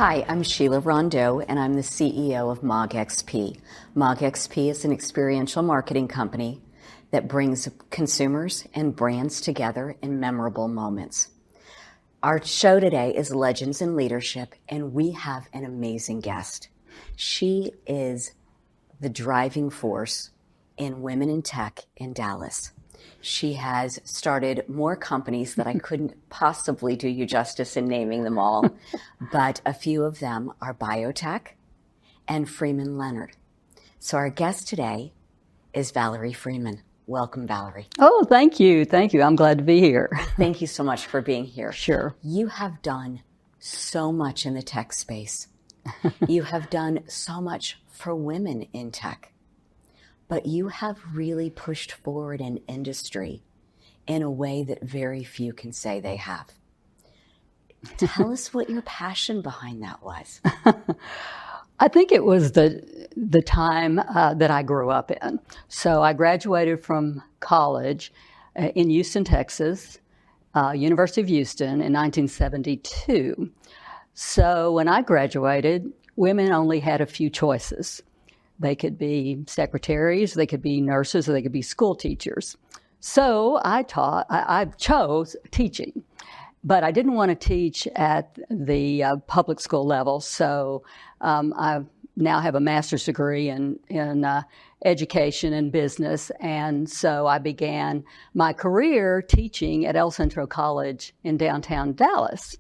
Hi, I'm Sheila Rondeau, and I'm the CEO of MOGXP. MOGXP is an experiential marketing company that brings consumers and brands together in memorable moments. Our show today is Legends in Leadership, and we have an amazing guest. She is the driving force in women in tech in Dallas. She has started more companies that I couldn't possibly do you justice in naming them all, but a few of them are BravoTECH and FreemanLeonard. So our guest today is Valerie Freeman. Welcome, Valerie. Oh, thank you. Thank you. I'm glad to be here. Thank you so much for being here. Sure. You have done so much in the tech space. You have done so much for women in tech. But you have really pushed forward an industry in a way that very few can say they have. Tell us what your passion behind that was. I think it was the time that I grew up in. So I graduated from college in Houston, Texas, University of Houston in 1972. So when I graduated, women only had a few choices. They could be secretaries, they could be nurses, or they could be school teachers. So I chose teaching, but I didn't want to teach at the public school level. So I now have a master's degree in education and business. And so I began my career teaching at El Centro College in downtown Dallas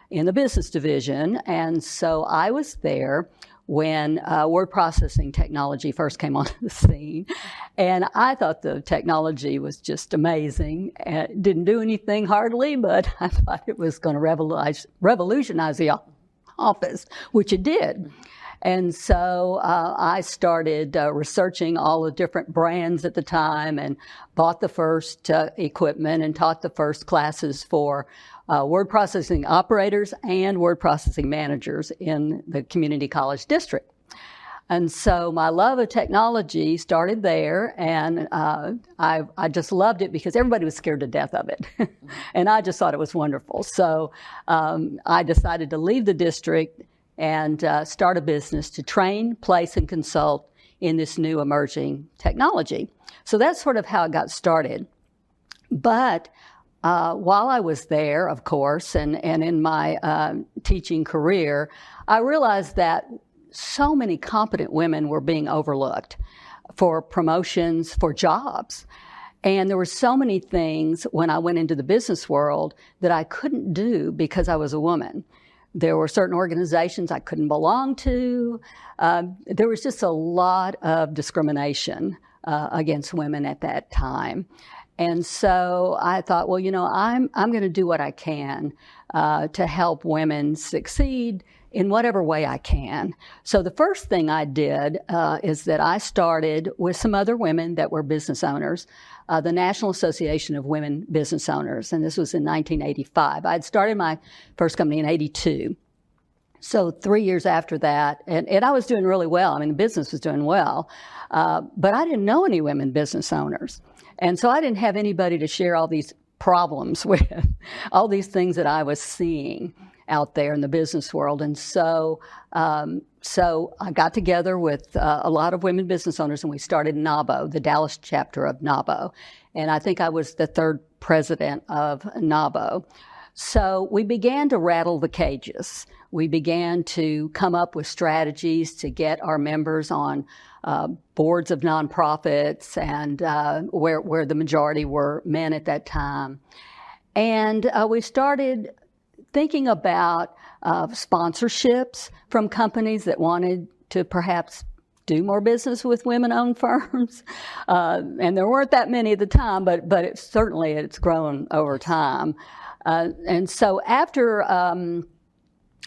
in the business division. And so I was there when word processing technology first came onto the scene. And I thought the technology was just amazing. It didn't do anything hardly, but I thought it was going to revolutionize the office, which it did. And so I started researching all the different brands at the time and bought the first equipment and taught the first classes for word processing operators and word processing managers in the community college district. And so my love of technology started there, and I just loved it because everybody was scared to death of it. And I just thought it was wonderful. So I decided to leave the district and start a business to train, place, and consult in this new emerging technology. So that's sort of how it got started. But while I was there, of course, and in my teaching career, I realized that so many competent women were being overlooked for promotions, for jobs. And there were so many things when I went into the business world that I couldn't do because I was a woman. There were certain organizations I couldn't belong to. There was just a lot of discrimination against women at that time. And so I thought, well, I'm going to do what I can to help women succeed in whatever way I can. So the first thing I did is that I started with some other women that were business owners, the National Association of Women Business Owners, and this was in 1985. I had started my first company in 82. So 3 years after that, and I was doing really well. I mean, the business was doing well, but I didn't know any women business owners. And so I didn't have anybody to share all these problems with, all these things that I was seeing out there in the business world. And so I got together with a lot of women business owners, and we started NABO, the Dallas chapter of NABO. And I think I was the third president of NABO. So we began to rattle the cages. We began to come up with strategies to get our members on boards of nonprofits and where the majority were men at that time. And we started thinking about sponsorships from companies that wanted to perhaps do more business with women-owned firms. And there weren't that many at the time, but it's grown over time. And so after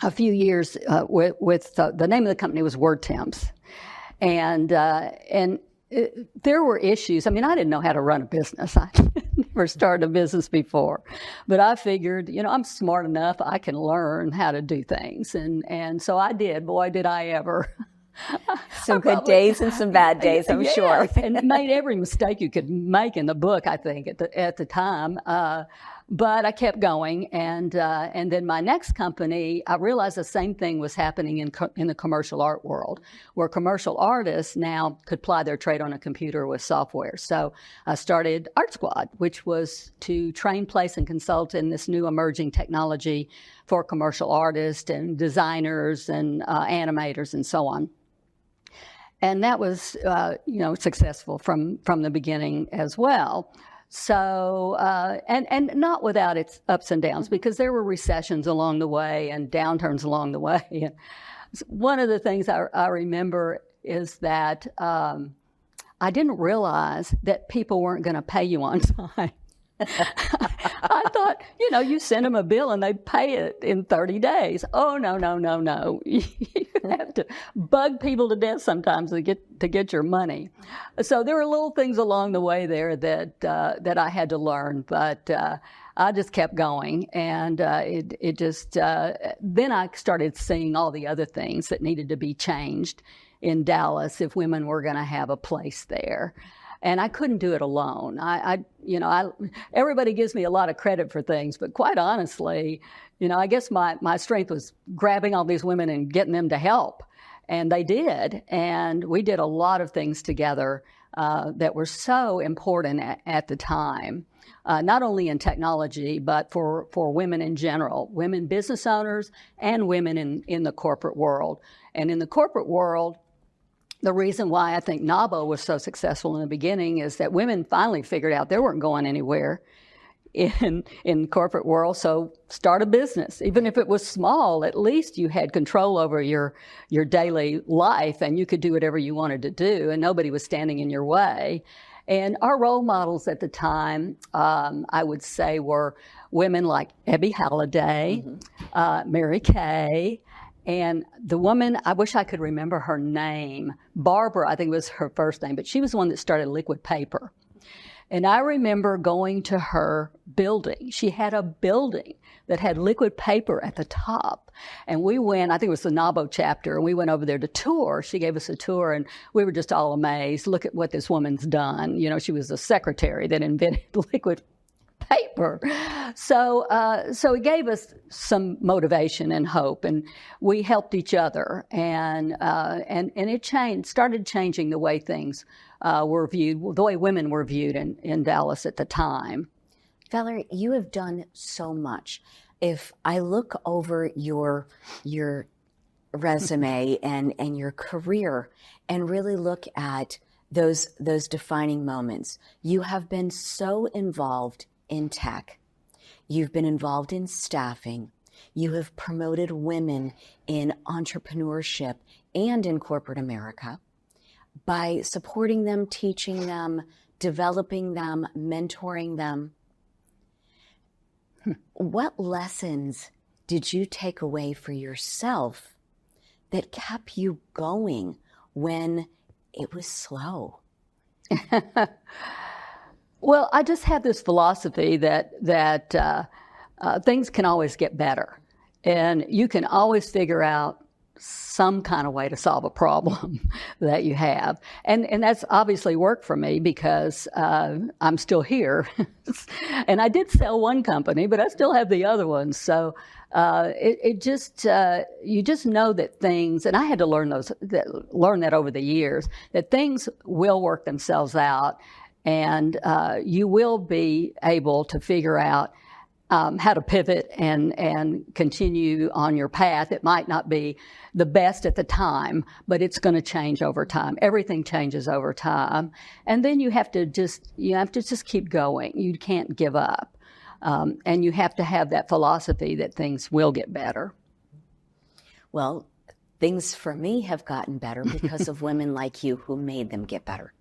a few years with the name of the company was WordTemps. And there were issues. I mean, I didn't know how to run a business. I never started a business before. But I figured, I'm smart enough, I can learn how to do things. And so I did. Boy, did I ever. Some good days and some bad days, I'm sure. And made every mistake you could make in the book, I think, at the time. But I kept going, and then my next company, I realized the same thing was happening in the commercial art world, where commercial artists now could ply their trade on a computer with software. So I started Art Squad, which was to train, place, and consult in this new emerging technology for commercial artists and designers and animators and so on. And that was, successful from the beginning as well. So, and not without its ups and downs, because there were recessions along the way and downturns along the way. And one of the things I remember is that I didn't realize that people weren't going to pay you on time. I thought, you send them a bill and they pay it in 30 days. Oh, no. You have to bug people to death sometimes to get your money. So there were little things along the way there that I had to learn, but I just kept going. And then I started seeing all the other things that needed to be changed in Dallas if women were going to have a place there. And I couldn't do it alone. Everybody gives me a lot of credit for things, but quite honestly, I guess my strength was grabbing all these women and getting them to help. And they did. And we did a lot of things together that were so important at the time, not only in technology, but for women in general, women business owners and women in the corporate world. And in the corporate world, the reason why I think NABO was so successful in the beginning is that women finally figured out they weren't going anywhere in the corporate world. So start a business. Even if it was small, at least you had control over your daily life and you could do whatever you wanted to do and nobody was standing in your way. And our role models at the time, I would say, were women like Abby Halliday, Mary Kay, and the woman, I wish I could remember her name, Barbara, I think was her first name, but she was the one that started Liquid Paper. And I remember going to her building. She had a building that had liquid paper at the top. And we went, I think it was the NABO chapter, and we went over there to tour. She gave us a tour, and we were just all amazed. Look at what this woman's done. She was the secretary that invented liquid paper. So it gave us some motivation and hope, and we helped each other, and it started changing the way things were viewed, the way women were viewed in Dallas at the time. Valerie, you have done so much. If I look over your resume and your career and really look at those defining moments, you have been so involved in tech. You've been involved in staffing. You have promoted women in entrepreneurship and in corporate America by supporting them, teaching them, developing them, mentoring them. What lessons did you take away for yourself that kept you going when it was slow? Well, I just have this philosophy that things can always get better, and you can always figure out some kind of way to solve a problem that you have. And that's obviously worked for me because I'm still here. And I did sell one company, but I still have the other one. So you just know that things, and I had to learn that over the years, that things will work themselves out, and you will be able to figure out how to pivot and continue on your path. It might not be the best at the time, but it's going to change over time. Everything changes over time. And then you have to just keep going. You can't give up. And you have to have that philosophy that things will get better. Well, things for me have gotten better because of women like you who made them get better.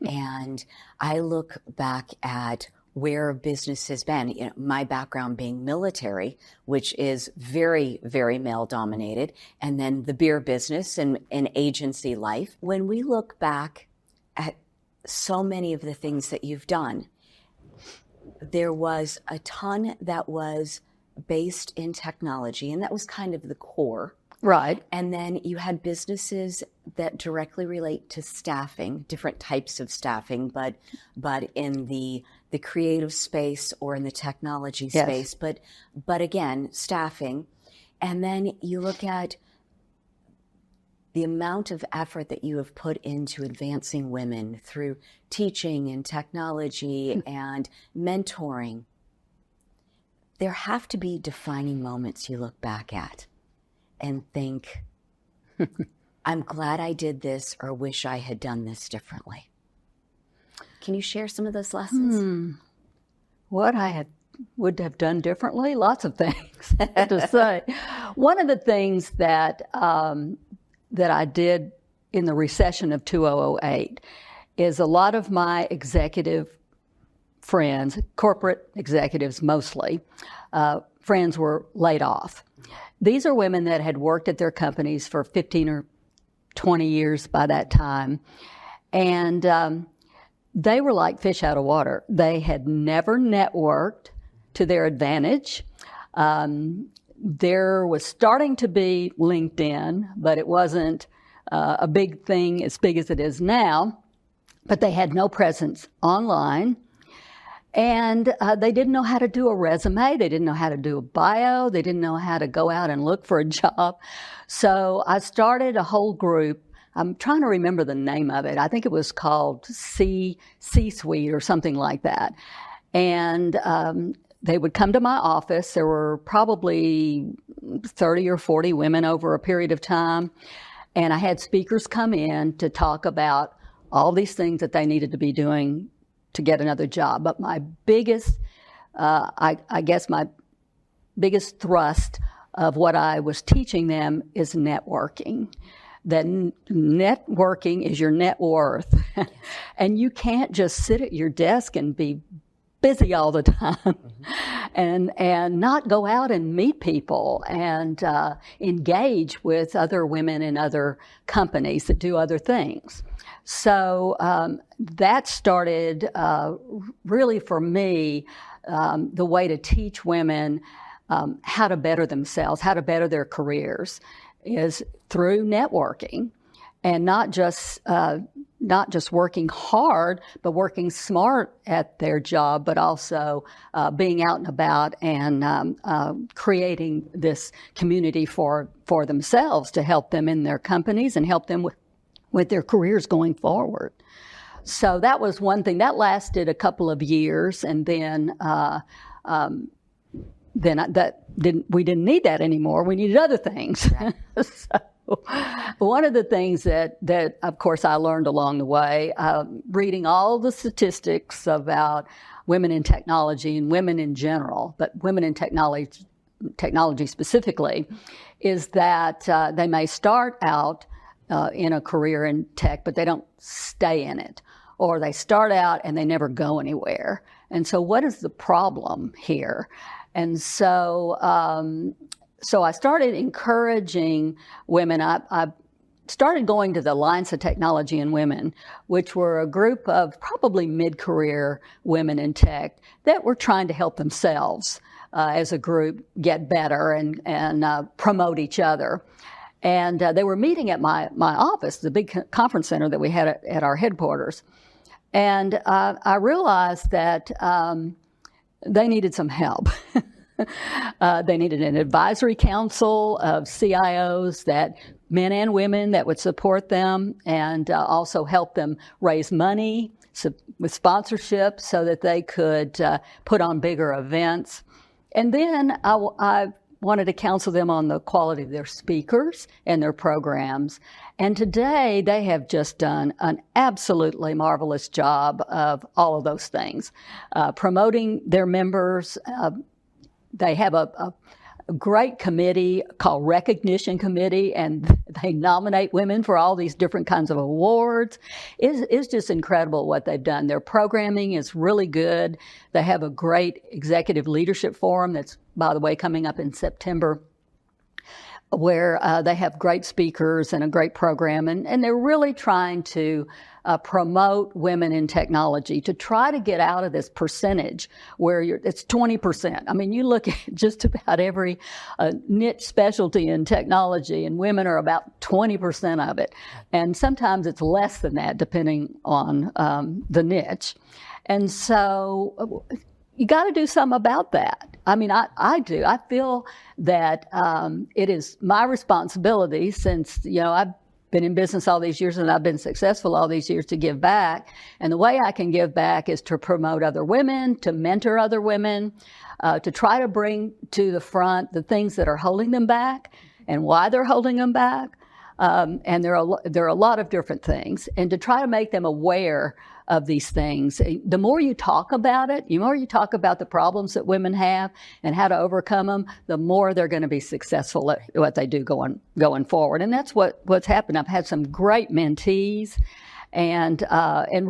And I look back at where business has been. My background being military, which is very, very male dominated, and then the beer business and agency life. When we look back at so many of the things that you've done, there was a ton that was based in technology, and that was kind of the core. Right. And then you had businesses that directly relate to staffing, different types of staffing, but in the the creative space or in the technology Yes. space, but again, staffing. And then you look at the amount of effort that you have put into advancing women through teaching and technology and mentoring. There have to be defining moments you look back at and think, I'm glad I did this, or wish I had done this differently. Can you share some of those lessons? What I would have done differently? Lots of things to say. One of the things that I did in the recession of 2008 is a lot of my executive friends, corporate executives mostly, friends were laid off. These are women that had worked at their companies for 15 or 20 years by that time. And they were like fish out of water. They had never networked to their advantage. There was starting to be LinkedIn, but it wasn't a big thing as big as it is now. But they had no presence online. And they didn't know how to do a resume. They didn't know how to do a bio. They didn't know how to go out and look for a job. So I started a whole group. I'm trying to remember the name of it. I think it was called C-Suite or something like that. And they would come to my office. There were probably 30 or 40 women over a period of time. And I had speakers come in to talk about all these things that they needed to be doing to get another job. But my biggest, I guess my biggest thrust of what I was teaching them is networking. That networking is your net worth. Yes. And you can't just sit at your desk and be busy all the time and not go out and meet people and engage with other women in other companies that do other things. So that started really for me the way to teach women how to better themselves, how to better their careers, is through networking, and not just working hard, but working smart at their job, but also being out and about and creating this community for themselves to help them in their companies and help them with their careers going forward. So that was one thing. That lasted a couple of years, and then we didn't need that anymore. We needed other things. Right. So one of the things that of course I learned along the way, reading all the statistics about women in technology and women in general, but women in technology specifically, is that they may start out in a career in tech, but they don't stay in it, or they start out and they never go anywhere. And so what is the problem here? And so I started encouraging women. I started going to the Alliance of Technology and Women, which were a group of probably mid-career women in tech that were trying to help themselves as a group get better and promote each other. And they were meeting at my office, the big conference center that we had at our headquarters. And I realized that they needed some help. They needed an advisory council of CIOs, that men and women that would support them and also help them raise money with sponsorship so that they could put on bigger events. And then I wanted to counsel them on the quality of their speakers and their programs. And today they have just done an absolutely marvelous job of all of those things, promoting their members. They have a great committee called Recognition Committee, and they nominate women for all these different kinds of awards. It's just incredible what they've done. Their programming is really good. They have a great executive leadership forum that's, by the way, coming up in September, where they have great speakers and a great program. And they're really trying to promote women in technology, to try to get out of this percentage where it's 20%. I mean, you look at just about every niche specialty in technology, and women are about 20% of it. And sometimes it's less than that, depending on the niche. And so you got to do something about that. I mean, I do. I feel that it is my responsibility, since, I've been in business all these years and I've been successful all these years, to give back. And the way I can give back is to promote other women, to mentor other women, to try to bring to the front the things that are holding them back and why they're holding them back. And there are a lot of different things, and to try to make them aware of these things. The more you talk about it, the more you talk about the problems that women have and how to overcome them, the more they're going to be successful at what they do going forward. And that's what's happened. I've had some great mentees, and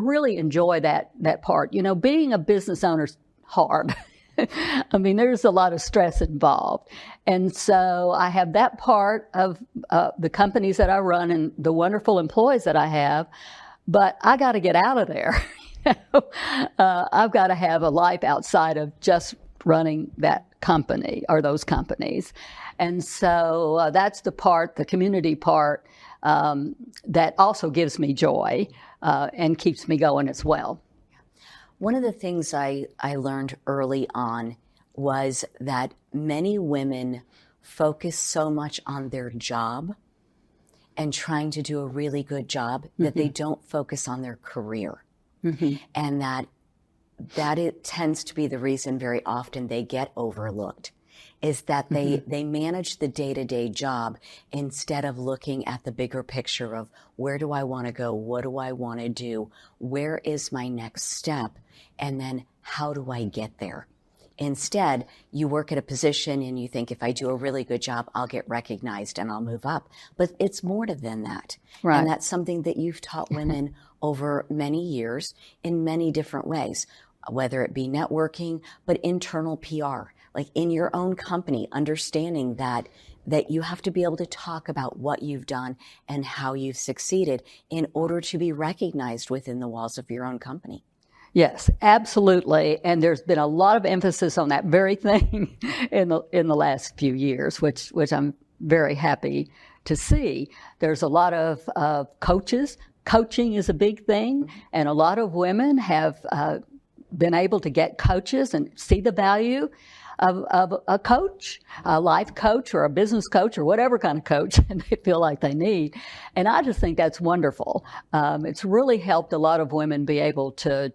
really enjoy that part. Being a business owner's hard. I mean, there's a lot of stress involved. And so I have that part of the companies that I run and the wonderful employees that I have, but I got to get out of there. I've got to have a life outside of just running that company or those companies. And so that's the part, the community part, that also gives me joy and keeps me going as well. One of the things I learned early on was that many women focus so much on their job and trying to do a really good job that they don't focus on their career. And that it tends to be the reason very often they get overlooked, is that they manage the day-to-day job instead of looking at the bigger picture of, where do I want to go? What do I want to do? Where is my next step? And then how do I get there? Instead, you work at a position and you think, if I do a really good job, I'll get recognized and I'll move up. But it's more than that. Right. And that's something that you've taught women over many years in many different ways, whether it be networking, but internal PR. Like in your own company, understanding that you have to be able to talk about what you've done and how you've succeeded in order to be recognized within the walls of your own company. Yes, absolutely. And there's been a lot of emphasis on that very thing in the last few years, which I'm very happy to see. There's a lot of coaches. Coaching is a big thing, and a lot of women have been able to get coaches and see the value of a coach, a life coach or a business coach or whatever kind of coach they feel like they need. And I just think that's wonderful. It's really helped a lot of women be able to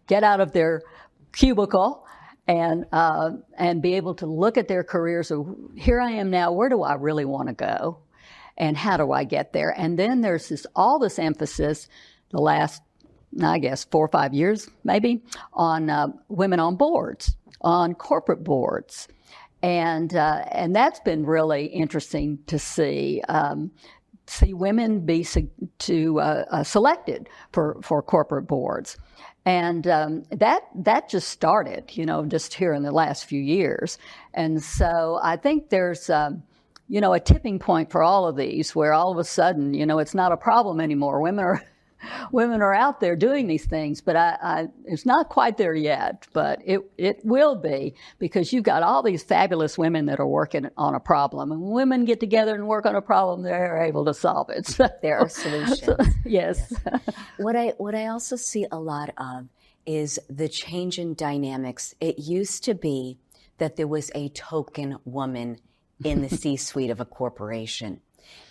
get out of their cubicle and be able to look at their careers of, here I am now, where do I really want to go? And how do I get there? And then there's all this emphasis the last, I guess, 4 or 5 years maybe, on women on boards, on corporate boards. And that's been really interesting to see women be selected for corporate boards. And that just started, just here in the last few years. And so I think there's a tipping point for all of these, where all of a sudden, it's not a problem anymore. Women are out there doing these things, but it's not quite there yet, but it will be, because you've got all these fabulous women that are working on a problem, and when women get together and work on a problem, they're able to solve it. So, there are solutions. Yes. What I also see a lot of is the change in dynamics. It used to be that there was a token woman in the C-suite of a corporation.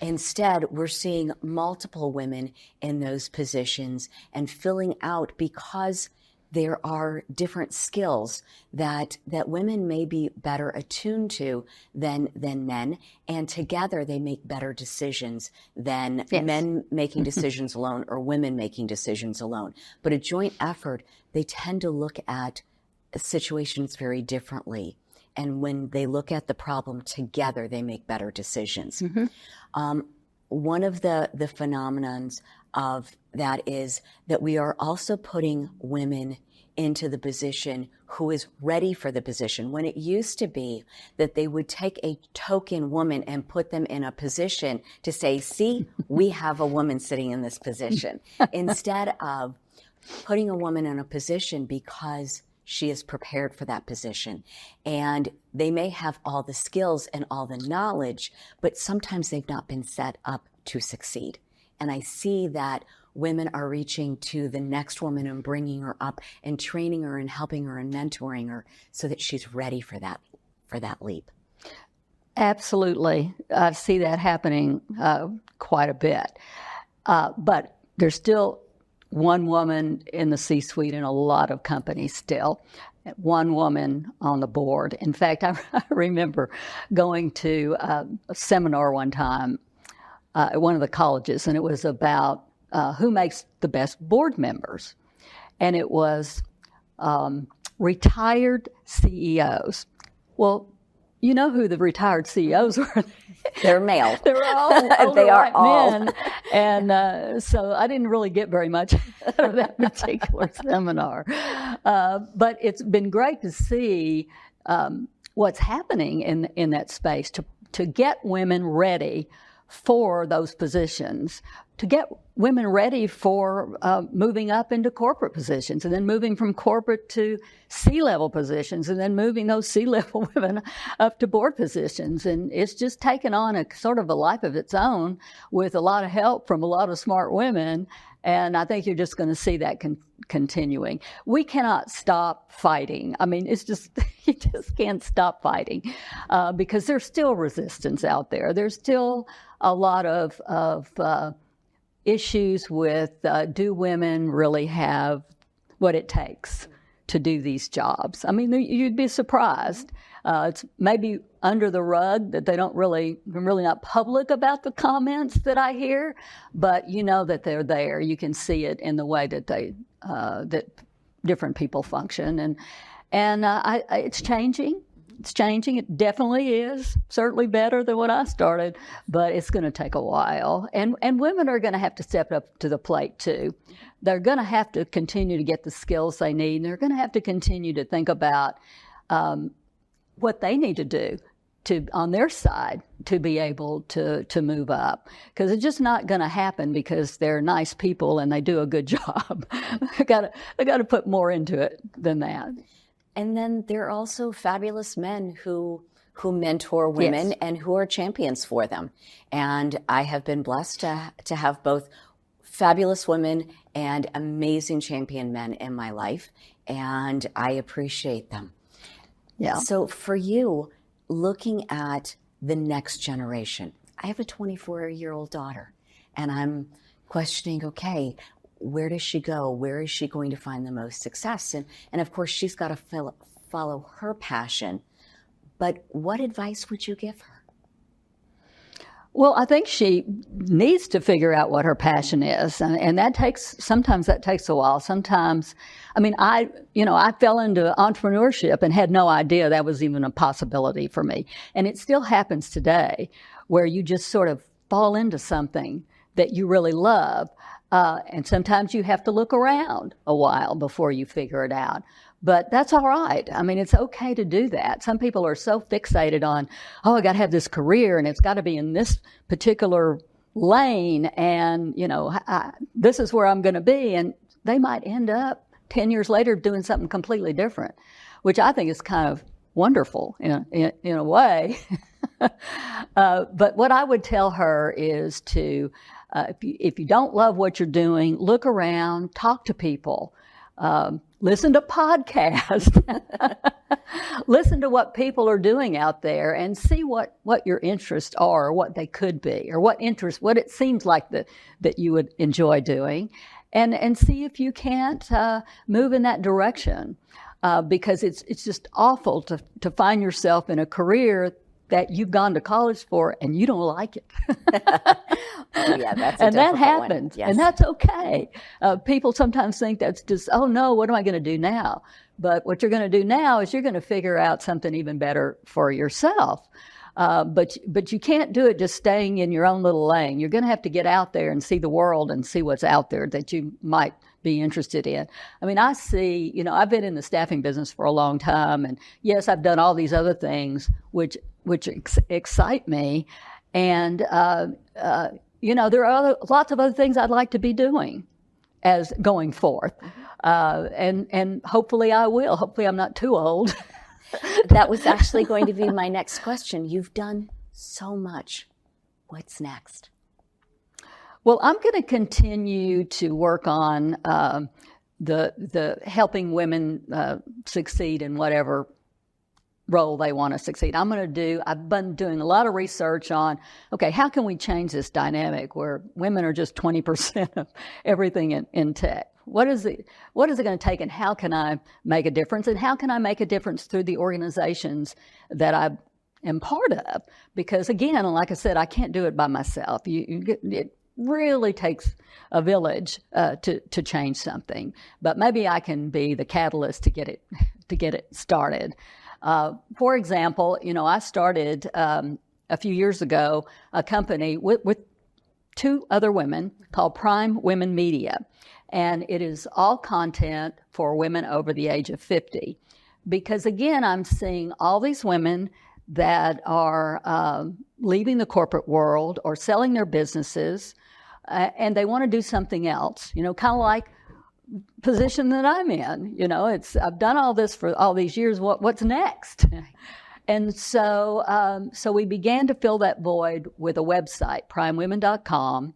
Instead, we're seeing multiple women in those positions and filling out, because there are different skills that women may be better attuned to than men, and together they make better decisions than men making decisions alone or women making decisions alone. But a joint effort, they tend to look at situations very differently. And when they look at the problem together, they make better decisions. One of the phenomenons of that is that we are also putting women into the position who is ready for the position. When it used to be that they would take a token woman and put them in a position to say, see, we have a woman sitting in this position, instead of putting a woman in a position because she is prepared for that position. And they may have all the skills and all the knowledge, but sometimes they've not been set up to succeed. And I see that women are reaching to the next woman and bringing her up and training her and helping her and mentoring her so that she's ready for that leap. Absolutely. I see that happening quite a bit. But there's still one woman in the C-suite in a lot of companies still, one woman on the board. In fact, I remember going to a seminar one time at one of the colleges, and it was about who makes the best board members. And it was retired CEOs. Well, you know who the retired CEOs were. They're male. They were all they are white all men. And so I didn't really get very much out of that particular seminar. But it's been great to see what's happening in that space to get women ready for those positions, to get women ready for moving up into corporate positions, and then moving from corporate to C-level positions, and then moving those C-level women up to board positions. And it's just taken on a sort of a life of its own with a lot of help from a lot of smart women. And I think you're just going to see that continuing. We cannot stop fighting. I mean, it's just, you just can't stop fighting because there's still resistance out there. There's still a lot of issues with do women really have what it takes to do these jobs? I mean, you'd be surprised. It's maybe under the rug that they're really not public about the comments that I hear, but you know that they're there. You can see it in the way that that different people function, and it's changing. It's changing. It definitely is. Certainly better than when I started, but it's going to take a while. And women are going to have to step up to the plate too. They're going to have to continue to get the skills they need, and they're going to have to continue to think about what they need to do on their side to be able to move up. Because it's just not going to happen because they're nice people and they do a good job. They got to put more into it than that. And then there are also fabulous men who mentor women, yes, and who are champions for them. And I have been blessed to have both fabulous women and amazing champion men in my life, and I appreciate them. Yeah. So for you, looking at the next generation, I have a 24-year-old daughter, and I'm questioning, okay, where does she go? Where is she going to find the most success? And of course, she's got to follow her passion. But what advice would you give her? Well, I think she needs to figure out what her passion is. And sometimes that takes a while. Sometimes, I mean, I fell into entrepreneurship and had no idea that was even a possibility for me. And it still happens today where you just sort of fall into something that you really love. And sometimes you have to look around a while before you figure it out. But that's all right. I mean, it's okay to do that. Some people are so fixated on, I got to have this career and it's got to be in this particular lane and, this is where I'm going to be. And they might end up 10 years later doing something completely different, which I think is kind of wonderful in a way. But what I would tell her is to, if you don't love what you're doing, look around, talk to people, listen to podcasts, listen to what people are doing out there, and see what your interests are, or what they could be, or what it seems like that you would enjoy doing, and see if you can't move in that direction, because it's just awful to find yourself in a career that you've gone to college for and you don't like it. Oh yeah, that's a and that difficult happens, one. Yes. And that's okay. People sometimes think that's just, oh no, what am I going to do now? But what you're going to do now is you're going to figure out something even better for yourself. But you can't do it just staying in your own little lane. You're going to have to get out there and see the world and see what's out there that you might be interested in. I mean, I see, I've been in the staffing business for a long time, and yes, I've done all these other things which excite me, and there are lots of other things I'd like to be doing as going forth, and hopefully I will. Hopefully I'm not too old. That was actually going to be my next question. You've done so much. What's next? Well, I'm going to continue to work on the helping women succeed in whatever role they want to succeed. I've been doing a lot of research on, okay, how can we change this dynamic where women are just 20% of everything in tech? What is it going to take, and how can I make a difference? And how can I make a difference through the organizations that I am part of? Because again, like I said, I can't do it by myself. It really takes a village to change something. But maybe I can be the catalyst to get it started. For example, I started a few years ago a company with two other women called Prime Women Media. And it is all content for women over the age of 50. Because again, I'm seeing all these women that are leaving the corporate world or selling their businesses, and they want to do something else, kind of like position that I'm in. I've done all this for all these years. What's next? And so we began to fill that void with a website, primewomen.com.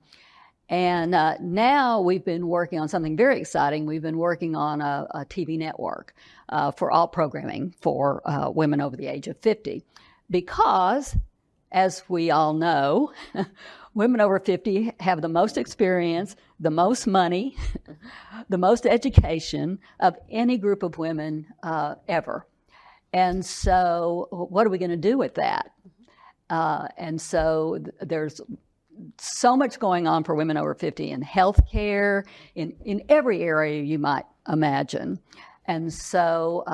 And now we've been working on something very exciting. We've been working on a TV network for all programming for women over the age of 50. Because, as we all know, women over 50 have the most experience, the most money, the most education of any group of women ever. And so what are we going to do with that? And so there's so much going on for women over 50 in healthcare, in every area you might imagine. And so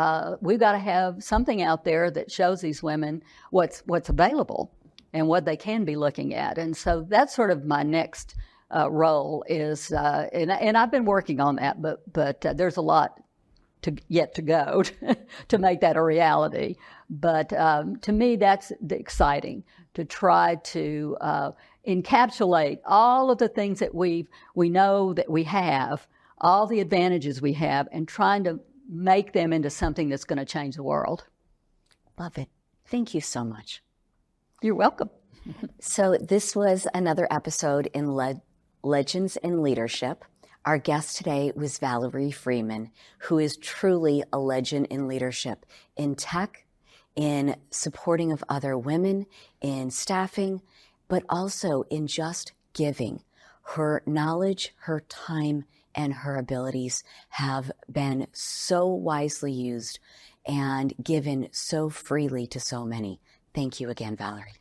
we've got to have something out there that shows these women what's available and what they can be looking at. And so that's sort of my next role is, and I've been working on that, but there's a lot yet to go to make that a reality. But to me, that's exciting, to try to encapsulate all of the things that we know that we have, all the advantages we have, and trying to make them into something that's going to change the world. Love it. Thank you so much. You're welcome. So this was another episode in Legends in Leadership. Our guest today was Valerie Freeman, who is truly a legend in leadership, in tech, in supporting of other women, in staffing, but also in just giving. Her knowledge, her time, and her abilities have been so wisely used and given so freely to so many. Thank you again, Valerie.